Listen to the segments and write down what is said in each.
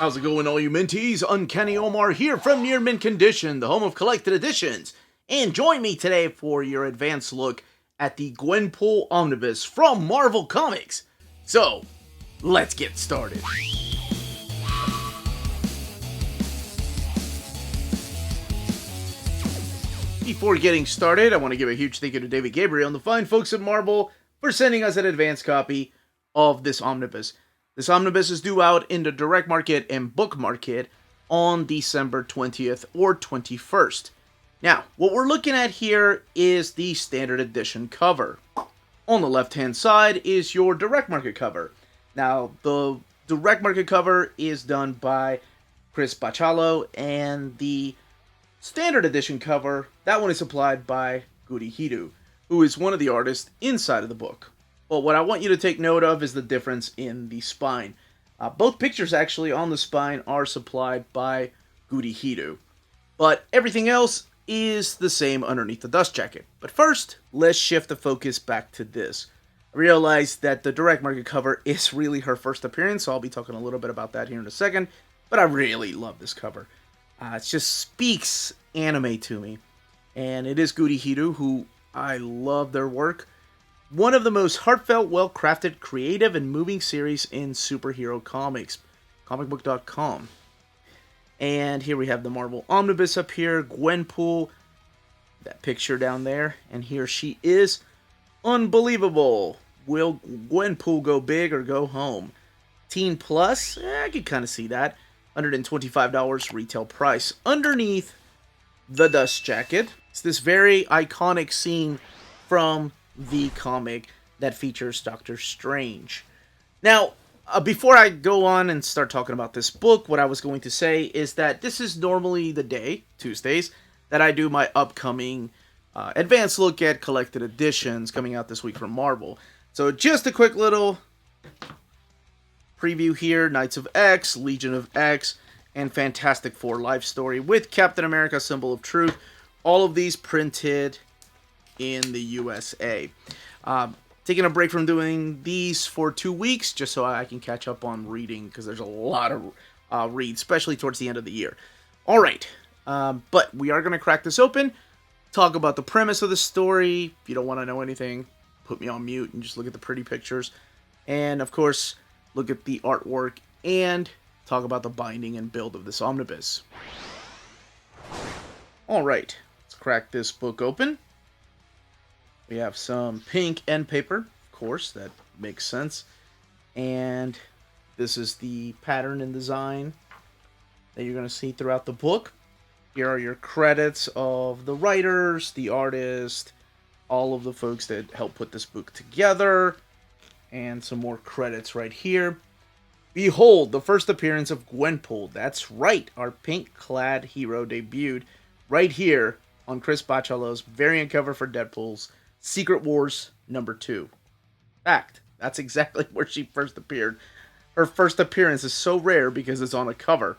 How's it going, all you Minties? Uncanny Omar here from Near Mint Condition, the home of collected editions. And join me today for your advanced look at the Gwenpool Omnibus from Marvel Comics. So, let's get started. Before getting started, I want to give a huge thank you to David Gabriel and the fine folks at Marvel for sending us an advanced copy of this omnibus. This omnibus is due out in the direct market and book market on December 20th or 21st. Now, what we're looking at here is the standard edition cover. On the left-hand side is your direct market cover. Now, the direct market cover is done by Chris Bachalo, and the standard edition cover, that one is supplied by Guri Hiru, who is one of the artists inside of the book. But what I want you to take note of is the difference in the spine. Both pictures actually on the spine are supplied by Guri Hiru, but everything else is the same underneath the dust jacket. But first, let's shift the focus back to this. I realize that the direct market cover is really her first appearance, so I'll be talking a little bit about that here in a second, but I really love this cover. It just speaks anime to me, and it is Guri Hiru, who I love their work. One of the most heartfelt, well-crafted, creative, and moving series in superhero comics. Comicbook.com. And here we have the Marvel Omnibus up here. Gwenpool. That picture down there. And here she is. Unbelievable. Will Gwenpool go big or go home? Teen Plus? I could kind of see that. $125 retail price. Underneath the dust jacket, it's this very iconic scene from the comic that features Doctor Strange. Now, before I go on and start talking about this book, what I was going to say is that this is normally the day, Tuesdays, that I do my upcoming advanced look at collected editions coming out this week from Marvel. So just a quick little preview here. Knights of X, Legion of X, and Fantastic Four Life Story with Captain America, Symbol of Truth. All of these printed in the USA. Taking a break from doing these for 2 weeks just so I can catch up on reading, because there's a lot of reads, especially towards the end of the year. Alright, but we are going to crack this open, talk about the premise of the story. If you don't want to know anything, put me on mute and just look at the pretty pictures. And of course, look at the artwork and talk about the binding and build of this omnibus. Alright, let's crack this book open. We have some pink end paper, of course, that makes sense. And this is the pattern and design that you're going to see throughout the book. Here are your credits of the writers, the artist, all of the folks that helped put this book together. And some more credits right here. Behold, the first appearance of Gwenpool. That's right, our pink-clad hero debuted right here on Chris Bachalo's variant cover for Deadpool's Secret Wars #2. Fact, that's exactly where she first appeared. Her first appearance is so rare because it's on a cover.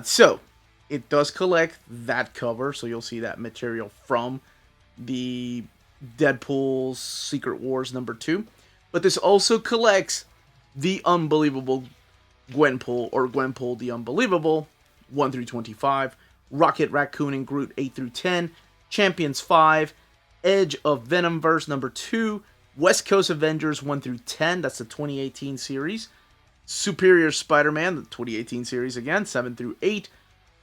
So, it does collect that cover, so you'll see that material from the Deadpool's Secret Wars #2. But this also collects the Unbelievable Gwenpool, or Gwenpool the Unbelievable, 1 through 25, Rocket, Raccoon, and Groot 8 through 10, Champions 5, Edge of Venomverse #2, West Coast Avengers 1 through 10, that's the 2018 series, Superior Spider-Man, the 2018 series again, 7 through 8,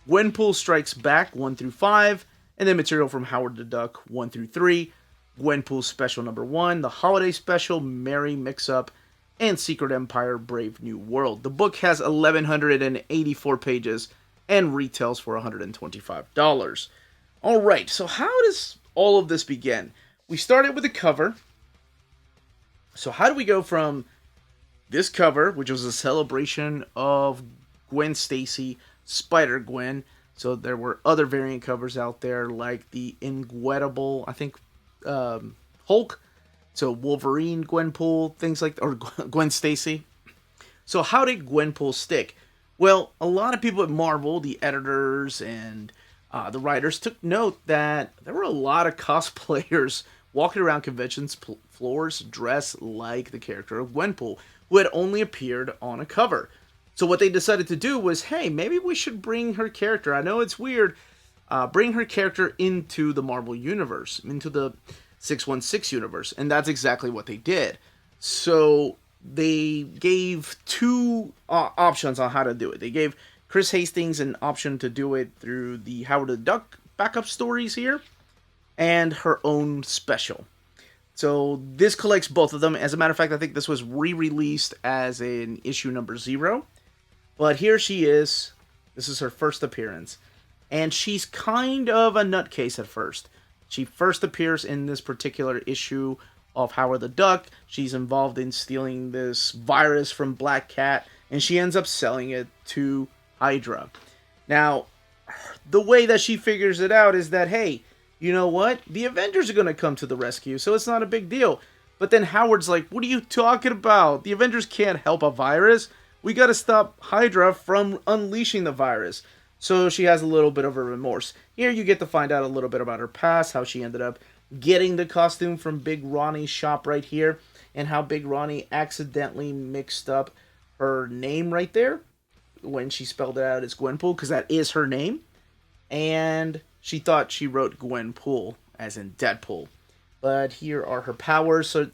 Gwenpool Strikes Back 1 through 5, and then material from Howard the Duck 1 through 3, Gwenpool Special #1, the Holiday Special, Merry Mix-Up, and Secret Empire Brave New World. The book has 1,184 pages and retails for $125. Alright, so how does all of this begin? We started with the cover. So how do we go from this cover, which was a celebration of Gwen Stacy, Spider-Gwen? So there were other variant covers out there, like the Incredible, I think, Hulk. So Wolverine, Gwenpool, things like that, or Gwen Stacy. So how did Gwenpool stick? Well, a lot of people at Marvel, the editors and the writers, took note that there were a lot of cosplayers walking around conventions floors dressed like the character of Gwenpool, who had only appeared on a cover. So what they decided to do was, hey, maybe we should bring her character. I know it's weird. Bring her character into the Marvel Universe, into the 616 universe. And that's exactly what they did. So they gave two options on how to do it. They gave Chris Hastings an option to do it through the Howard the Duck backup stories here, and her own special. So this collects both of them. As a matter of fact, I think this was re-released as an issue number 0. But here she is. This is her first appearance. And she's kind of a nutcase at first. She first appears in this particular issue of Howard the Duck. She's involved in stealing this virus from Black Cat, and she ends up selling it to Hydra. Now, the way that she figures it out is that, hey, you know what? The Avengers are going to come to the rescue, so it's not a big deal. But then Howard's like, what are you talking about? The Avengers can't help a virus. We got to stop Hydra from unleashing the virus. So she has a little bit of a remorse. Here you get to find out a little bit about her past, how she ended up getting the costume from Big Ronnie's shop right here, and how Big Ronnie accidentally mixed up her name right there when she spelled it out as Gwenpool, because that is her name. And she thought she wrote Gwenpool, as in Deadpool. But here are her powers. So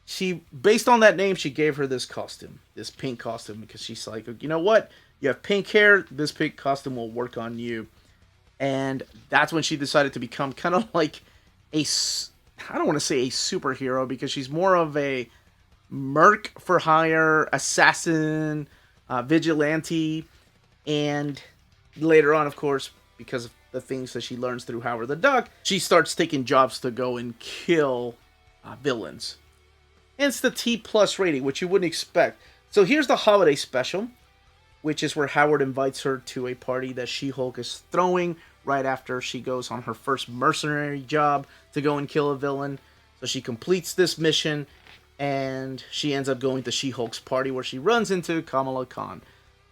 she, based on that name, she gave her this costume, this pink costume, because she's like, you know what? You have pink hair, this pink costume will work on you. And that's when she decided to become kind of like I don't want to say a superhero, because she's more of a merc for hire, assassin, vigilante. And later on, of course, because of the things that she learns through Howard the Duck, she starts taking jobs to go and kill villains. Hence the T+ rating, which you wouldn't expect. So here's the holiday special, which is where Howard invites her to a party that She-Hulk is throwing right after she goes on her first mercenary job to go and kill a villain. So she completes this mission, and she ends up going to She-Hulk's party, where she runs into Kamala Khan.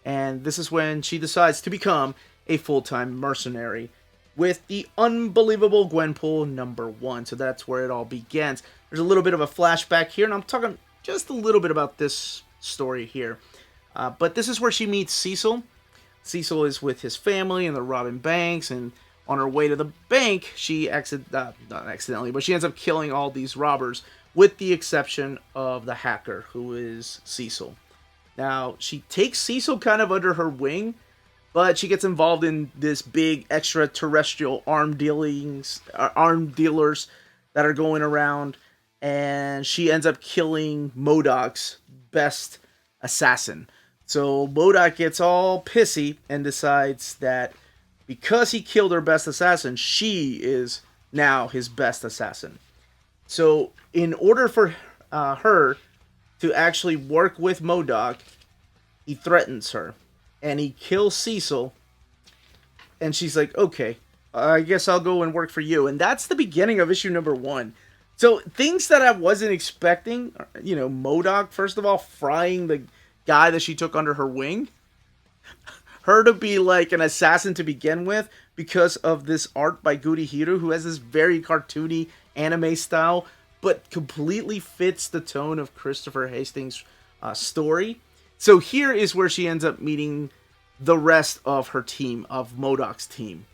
And this is when she decides to become a full-time mercenary with the Unbelievable Gwenpool #1. So that's where it all begins. There's a little bit of a flashback here, and I'm talking just a little bit about this story here. But this is where she meets Cecil. Cecil is with his family, and they're robbing banks, and on her way to the bank, she not accidentally, but she ends up killing all these robbers, with the exception of the hacker, who is Cecil. Now, she takes Cecil kind of under her wing, but she gets involved in this big extraterrestrial arm dealers that are going around, and she ends up killing MODOK's best assassin. So MODOK gets all pissy and decides that because he killed her best assassin, she is now his best assassin. So in order for her to actually work with MODOK, he threatens her. And he kills Cecil. And she's like, okay, I guess I'll go and work for you. And that's the beginning of issue #1. So things that I wasn't expecting, you know, MODOK, first of all, frying the guy that she took under her wing. Her to be like an assassin to begin with, because of this art by Gudihiro, who has this very cartoony anime style, but completely fits the tone of Christopher Hastings' story. So here is where she ends up meeting the rest of her team, of MODOK's team.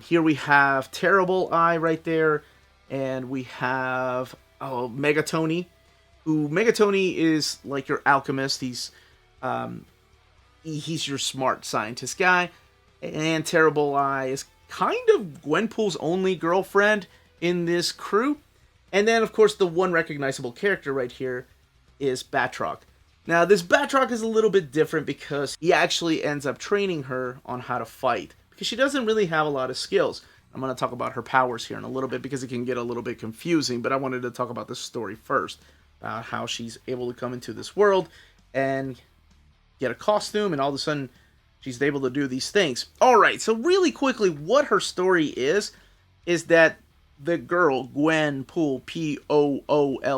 Here we have Terrible Eye right there, and we have Megatony, who Megatony is like your alchemist. He's your smart scientist guy, and Terrible Eye is kind of Gwenpool's only girlfriend in this crew. And then, of course, the one recognizable character right here is Batroc. Now, this Batroc is a little bit different because he actually ends up training her on how to fight, because she doesn't really have a lot of skills. I'm going to talk about her powers here in a little bit because it can get a little bit confusing, but I wanted to talk about the story first, about how she's able to come into this world and get a costume, and all of a sudden she's able to do these things. Alright, so really quickly, what her story is that the girl, Gwenpool, Poole,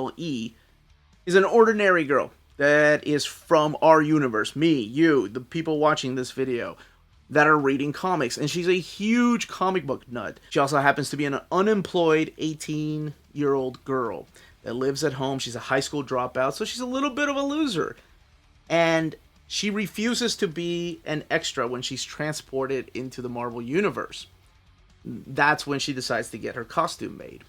is an ordinary girl that is from our universe, me, you, the people watching this video, that are reading comics, and she's a huge comic book nut. She also happens to be an unemployed 18-year-old girl that lives at home. She's a high school dropout, so she's a little bit of a loser. And she refuses to be an extra when she's transported into the Marvel Universe. That's when she decides to get her costume made.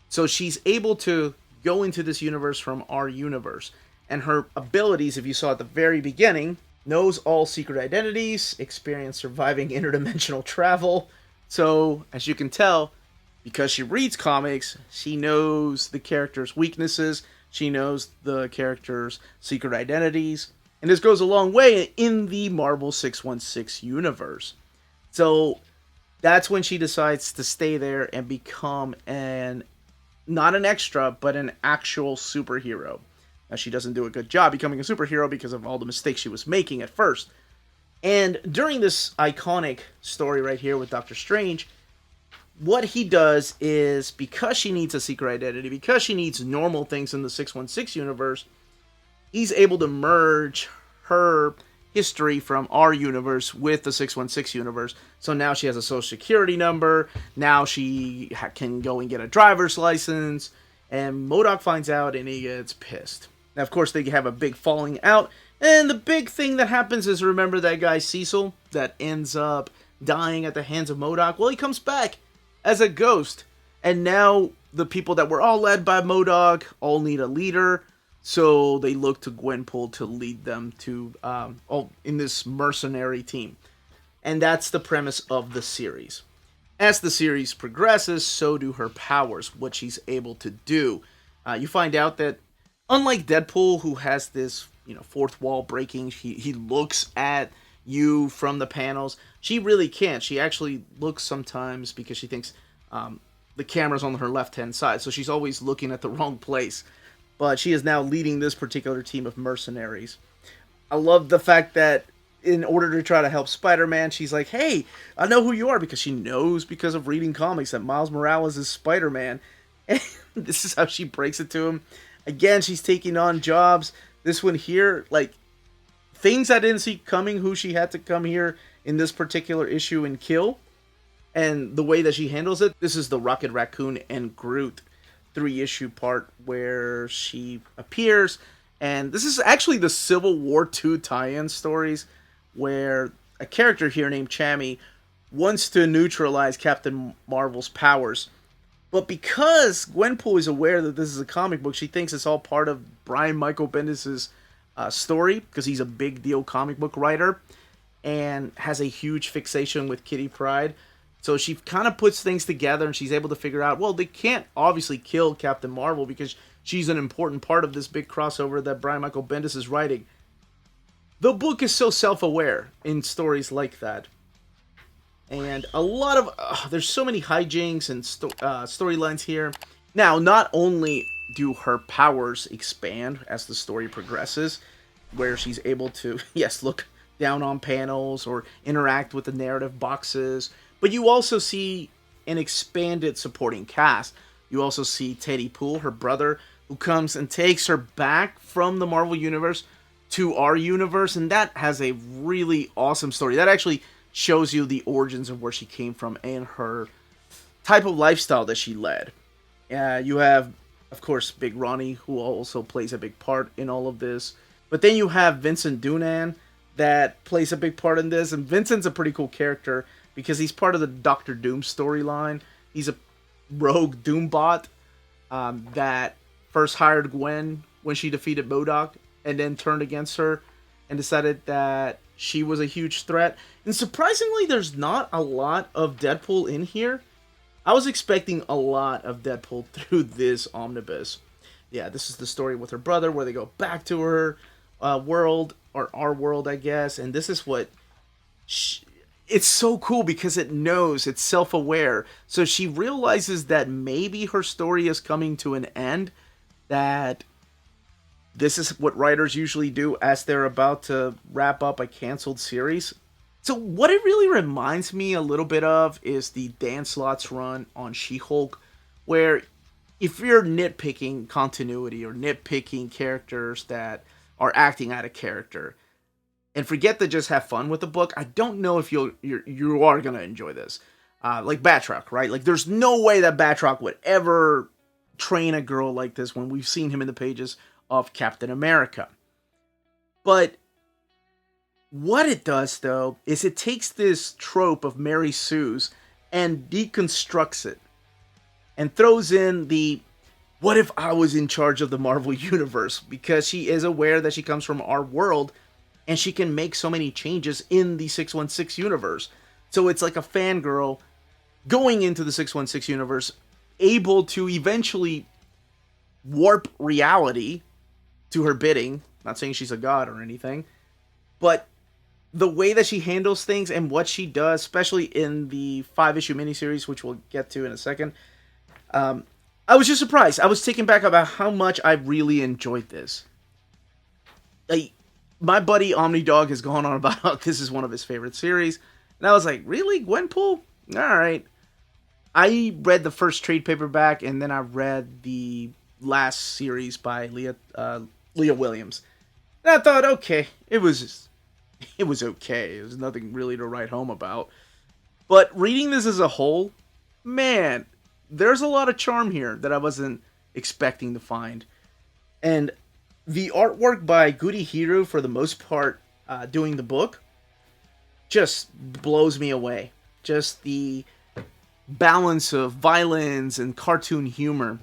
So she's able to go into this universe from our universe. And her abilities, if you saw at the very beginning, knows all secret identities, experience surviving interdimensional travel. So, as you can tell, because she reads comics, she knows the character's weaknesses, she knows the character's secret identities, and this goes a long way in the Marvel 616 universe. So, that's when she decides to stay there and become not an extra, but an actual superhero. Now, she doesn't do a good job becoming a superhero because of all the mistakes she was making at first. And during this iconic story right here with Doctor Strange, what he does is, because she needs a secret identity, because she needs normal things in the 616 universe, he's able to merge her history from our universe with the 616 universe. So now she has a social security number, now she can go and get a driver's license, and MODOK finds out and he gets pissed. Now, of course, they have a big falling out, and the big thing that happens is, remember that guy Cecil that ends up dying at the hands of MODOK? Well, he comes back as a ghost, and now the people that were all led by MODOK all need a leader, so they look to Gwenpool to lead them to in this mercenary team. And that's the premise of the series. As the series progresses, so do her powers, what she's able to do. You find out that, unlike Deadpool, who has this, fourth wall breaking, he looks at you from the panels, she really can't. She actually looks sometimes because she thinks the camera's on her left-hand side, so she's always looking at the wrong place. But she is now leading this particular team of mercenaries. I love the fact that in order to try to help Spider-Man, she's like, hey, I know who you are, because she knows, because of reading comics, that Miles Morales is Spider-Man. And this is how she breaks it to him. Again, she's taking on jobs. This one here, things I didn't see coming, who she had to come here in this particular issue and kill. And the way that she handles it, this is the Rocket Raccoon and Groot 3-issue part where she appears. And this is actually the Civil War II tie-in stories, where a character here named Chammy wants to neutralize Captain Marvel's powers. But because Gwenpool is aware that this is a comic book, she thinks it's all part of Brian Michael Bendis' story, because he's a big deal comic book writer and has a huge fixation with Kitty Pryde. So she kind of puts things together, and she's able to figure out, well, they can't obviously kill Captain Marvel because she's an important part of this big crossover that Brian Michael Bendis is writing. The book is so self-aware in stories like that. And a lot of... there's so many hijinks and storylines here. Now, not only do her powers expand as the story progresses, where she's able to, yes, look down on panels or interact with the narrative boxes, but you also see an expanded supporting cast. You also see Teddy Poole, her brother, who comes and takes her back from the Marvel Universe to our universe, and that has a really awesome story. That actually shows you the origins of where she came from and her type of lifestyle that she led. You have, of course, Big Ronnie, who also plays a big part in all of this. But then you have Vincent Dunan that plays a big part in this, and Vincent's a pretty cool character because he's part of the Doctor Doom storyline. He's a rogue Doombot that first hired Gwen when she defeated MODOK, and then turned against her and decided that she was a huge threat. And surprisingly, there's not a lot of Deadpool in here. I was expecting a lot of Deadpool through this omnibus. Yeah, this is the story with her brother, where they go back to her world, or our world, I guess. And this is what... it's so cool because it knows, it's self-aware. So she realizes that maybe her story is coming to an end, that this is what writers usually do as they're about to wrap up a canceled series. So what it really reminds me a little bit of is the Dan Slott's run on She-Hulk, where if you're nitpicking continuity or nitpicking characters that are acting out of character, and forget to just have fun with the book, I don't know if you are going to enjoy this. Like Batroc, right? Like, there's no way that Batroc would ever train a girl like this when we've seen him in the pages of Captain America. But What it does, though, is it takes this trope of Mary Sue's and deconstructs it and throws in the what if I was in charge of the Marvel Universe? Because she is aware that she comes from our world and she can make so many changes in the 616 universe. So it's like a fangirl going into the 616 universe, able to eventually warp reality to her bidding. Not saying she's a god or anything, but the way that she handles things and what she does, especially in the 5-issue miniseries, which we'll get to in a second, I was just surprised. I was taken back about how much I really enjoyed this. Like, my buddy Omnidog has gone on about how this is one of his favorite series, and I was like, really, Gwenpool? All right. I read the first trade paperback, and then I read the last series by Leah Williams, and I thought, okay, it was okay. It was nothing really to write home about. But reading this as a whole, man, there's a lot of charm here that I wasn't expecting to find. And the artwork by Goody Hiro, for the most part, doing the book, just blows me away. Just the balance of violence and cartoon humor.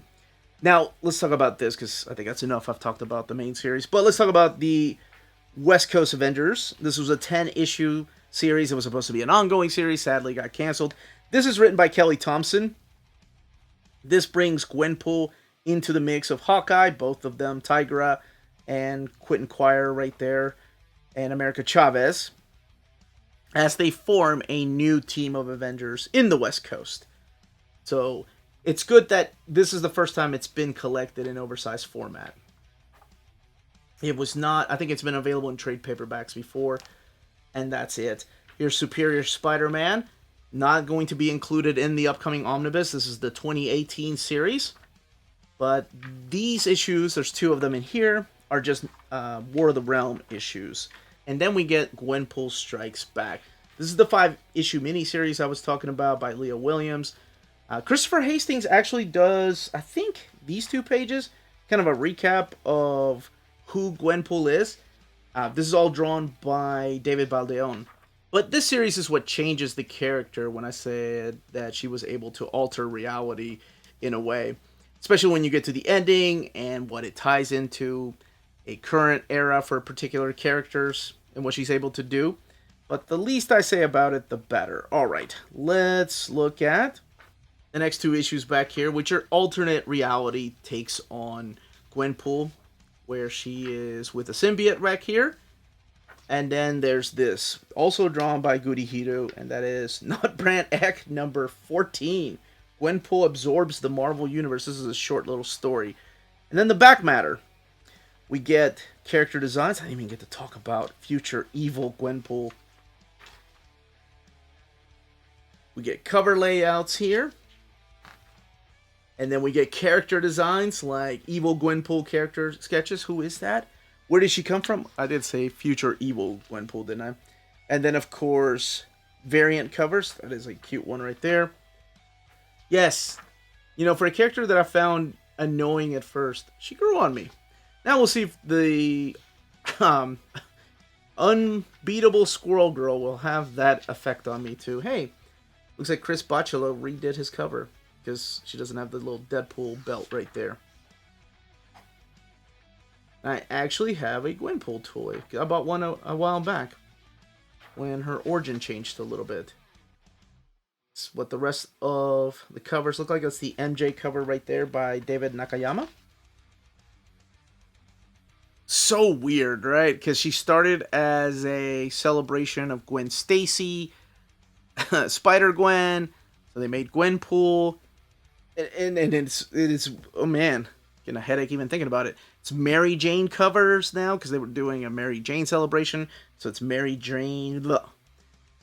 Now, let's talk about this, because I think that's enough. I've talked about the main series. But let's talk about the West Coast Avengers. This was a 10-issue series. It was supposed to be an ongoing series. Sadly, got canceled. This is written by Kelly Thompson. This brings Gwenpool into the mix of Hawkeye, both of them, Tigra and Quentin Quire right there, and America Chavez, as they form a new team of Avengers in the West Coast. So it's good that this is the first time it's been collected in oversized format. It was not, I think it's been available in trade paperbacks before, and that's it. Here's Superior Spider-Man. Not going to be included in the upcoming Omnibus. This is the 2018 series. But these issues, there's 2 of them in here, are just War of the Realm issues. And then we get Gwenpool Strikes Back. This is the 5-issue miniseries I was talking about by Leah Williams. Christopher Hastings actually does, I think, these 2 pages, kind of a recap of who Gwenpool is. This is all drawn by David Baldeón. But this series is what changes the character when I said that she was able to alter reality in a way. Especially when you get to the ending and what it ties into a current era for particular characters and what she's able to do. But the least I say about it, the better. Alright, let's look at the next 2 issues back here, which are alternate reality takes on Gwenpool, where she is with a symbiote wreck here. And then there's this, also drawn by Goody Hiro, and that is Not Brand Ek number 14. Gwenpool absorbs the Marvel Universe. This is a short little story. And then the back matter. We get character designs. I didn't even get to talk about future evil Gwenpool. We get cover layouts here. And then we get character designs like evil Gwenpool character sketches. Who is that? Where did she come from? I did say future evil Gwenpool, didn't I? And then, of course, variant covers. That is a cute one right there. Yes. You know, for a character that I found annoying at first, she grew on me. Now we'll see if the unbeatable Squirrel Girl will have that effect on me too. Hey, looks like Chris Bachalo redid his cover because she doesn't have the little Deadpool belt right there. I actually have a Gwenpool toy. I bought one a while back when her origin changed a little bit. It's what the rest of the covers look like. It's the MJ cover right there by David Nakayama. So weird, right? Because she started as a celebration of Gwen Stacy, Spider-Gwen, so they made Gwenpool, and it is, oh man, getting a headache even thinking about it. It's Mary Jane covers now, because they were doing a Mary Jane celebration, so it's Mary Jane, blah.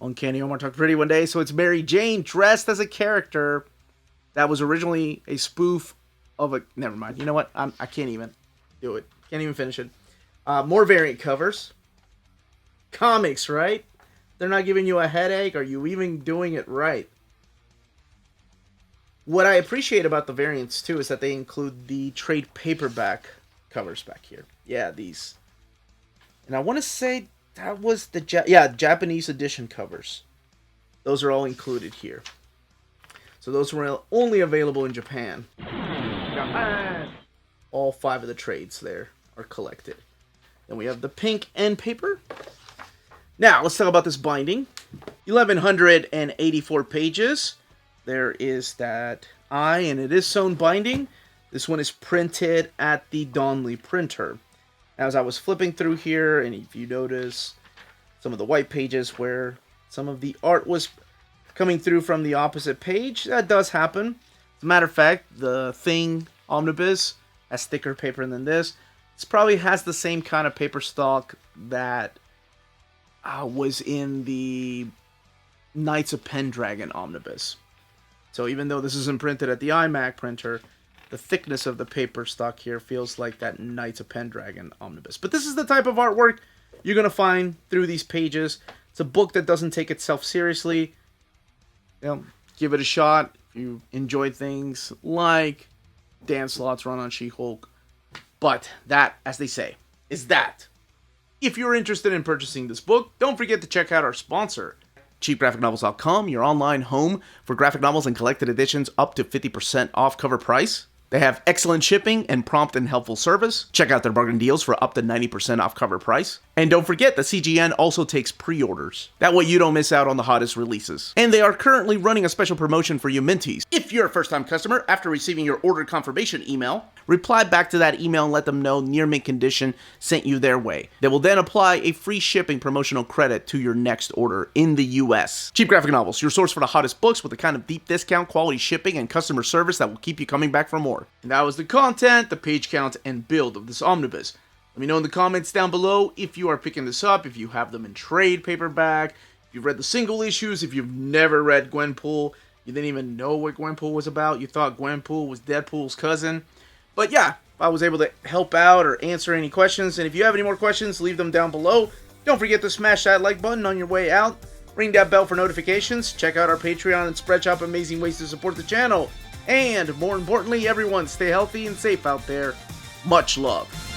Uncanny Omar talked pretty one day, so it's Mary Jane dressed as a character that was originally a spoof of a, never mind, you know what, I can't even do it, can't even finish it. More variant covers. Comics, right? They're not giving you a headache. Are you even doing it right? What I appreciate about the variants, too, is that they include the trade paperback covers back here. Yeah, these. And I want to say that was the Japanese edition covers. Those are all included here. So those were only available in Japan. All 5 of the trades there are collected. Then we have the pink end paper. Now, let's talk about this binding. 1,184 pages. There is that and it is sewn binding. This one is printed at the Donley printer. As I was flipping through here, and if you notice some of the white pages where some of the art was coming through from the opposite page, that does happen. As a matter of fact, the Thing Omnibus has thicker paper than this. This probably has the same kind of paper stock that was in the Knights of Pendragon Omnibus. So even though this isn't printed at the iMac printer, the thickness of the paper stock here feels like that Knights of Pendragon Omnibus. But this is the type of artwork you're going to find through these pages. It's a book that doesn't take itself seriously. Give it a shot. If you enjoy things like Dan Slott's run on She-Hulk. But that, as they say, is that. If you're interested in purchasing this book, don't forget to check out our sponsor, cheapgraphicnovels.com, your online home for graphic novels and collected editions up to 50% off cover price. They have excellent shipping and prompt and helpful service. Check out their bargain deals for up to 90% off cover price. And don't forget, the CGN also takes pre-orders. That way you don't miss out on the hottest releases. And they are currently running a special promotion for you Minties. If you're a first-time customer, after receiving your order confirmation email, reply back to that email and let them know Near Mint Condition sent you their way. They will then apply a free shipping promotional credit to your next order in the US. Cheap Graphic Novels, your source for the hottest books with the kind of deep discount, quality shipping, and customer service that will keep you coming back for more. And that was the content, the page count, and build of this omnibus. Let me know in the comments down below if you are picking this up, if you have them in trade paperback, if you've read the single issues, if you've never read Gwenpool, you didn't even know what Gwenpool was about, you thought Gwenpool was Deadpool's cousin. But yeah, if I was able to help out or answer any questions, and if you have any more questions, leave them down below. Don't forget to smash that like button on your way out, ring that bell for notifications, check out our Patreon and Spreadshop, amazing ways to support the channel. And more importantly, everyone, stay healthy and safe out there. Much love.